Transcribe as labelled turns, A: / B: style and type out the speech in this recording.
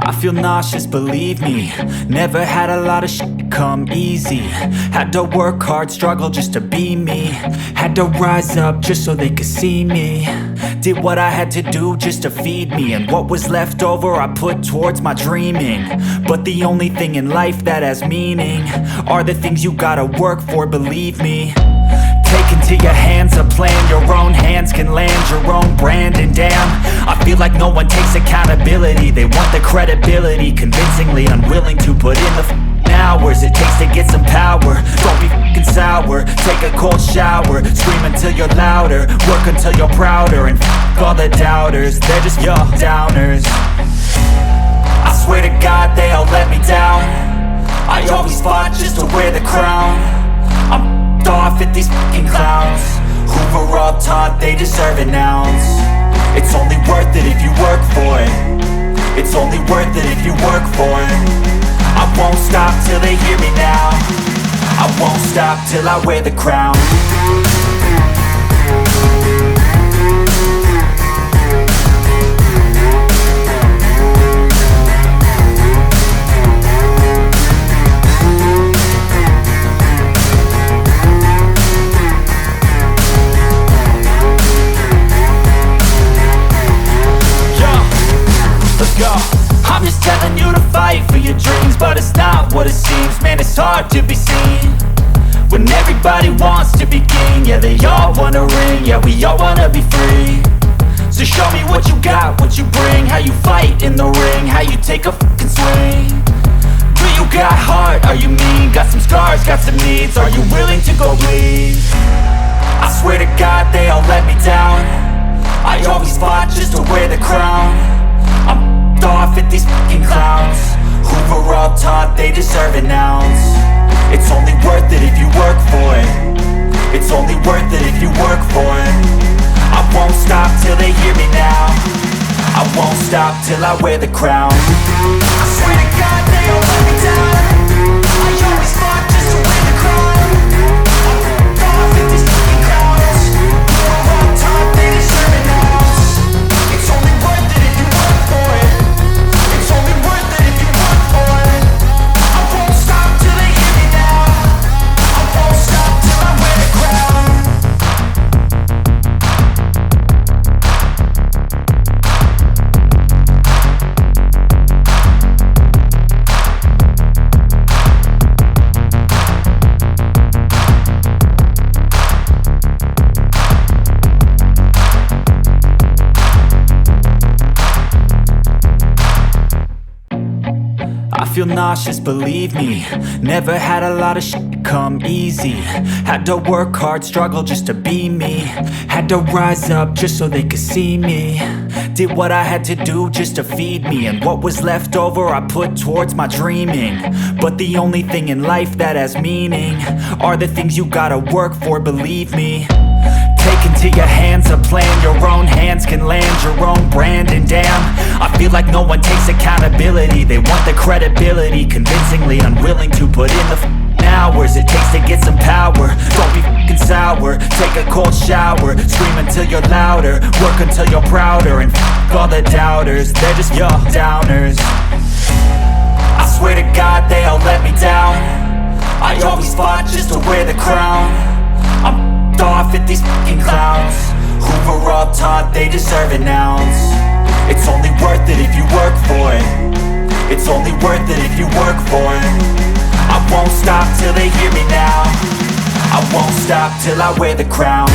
A: I feel nauseous, believe me. Never had a lot of shit come easy. Had to work hard, struggle just to be me. Had to rise up just so they could see me. Did what I had to do just to feed me, and what was left over I put towards my dreaming. But the only thing in life that has meaning are the things you gotta work for, believe me. Take into your hands a plan, your own hands can land your own brand. And damn, I feel like no one takes accountability. They want the credibility, convincingly unwilling to put in the hours it takes to get some power. Don't be f***ing sour, take a cold shower. Scream until you're louder, work until you're prouder. And f*** all the doubters, they're just your downers. I swear to God they all let me down. I always fought just to wear the crown. I'm off at these fucking clowns who were all taught they deserve an ounce. It's only worth it if you work for it. It's only worth it if you work for it. I won't stop till they hear me now. I won't stop till I wear the crown. I'm just telling you to fight for your dreams, but it's not what it seems. Man, it's hard to be seen when everybody wants to be king. Yeah, they all wanna ring, yeah, we all wanna be free. So show me what you got, what you bring, how you fight in the ring, how you take a fucking swing. Do you got heart, are you mean? Got some scars, got some needs, are you willing to go bleed? I swear to God they all let me down. I always fought just to wear the crown. I'm off at these fucking clowns who were all taught they deserve an ounce. It's only worth it if you work for it. It's only worth it if you work for it. I won't stop till they hear me now. I won't stop till I wear the crown. I swear to God they all let me down. I always fought just to wear the crown. I'm off at these fucking clowns who were all taught they deserve an ounce. It's only worth it if you work for it. It's only worth it if you work for it. I won't stop till they hear me now. I won't stop till I wear the crown. I feel nauseous, believe me. Never had a lot of shit come easy. Had to work hard, struggle just to be me. Had to rise up just so they could see me. Did what I had to do just to feed me, and what was left over I put towards my dreaming. But the only thing in life that has meaning are the things you gotta work for, believe me. Take into your hands a plan, your own hands can land your own brand. And damn, I feel like no one takes accountability. They want the credibility, convincingly unwilling to put in the hours it takes to get some power. Don't be f***ing sour, take a cold shower. Scream until you're louder, work until you're prouder. And f*** all the doubters, they're just your downers. I swear to God they all let me down. I always fought just to wear the crown. I'm off at these fucking clowns who were all taught they deserve an ounce. It's only worth it if you work for it. It's only worth it if you work for it. I won't stop till they hear me now. I won't stop till I wear the crown.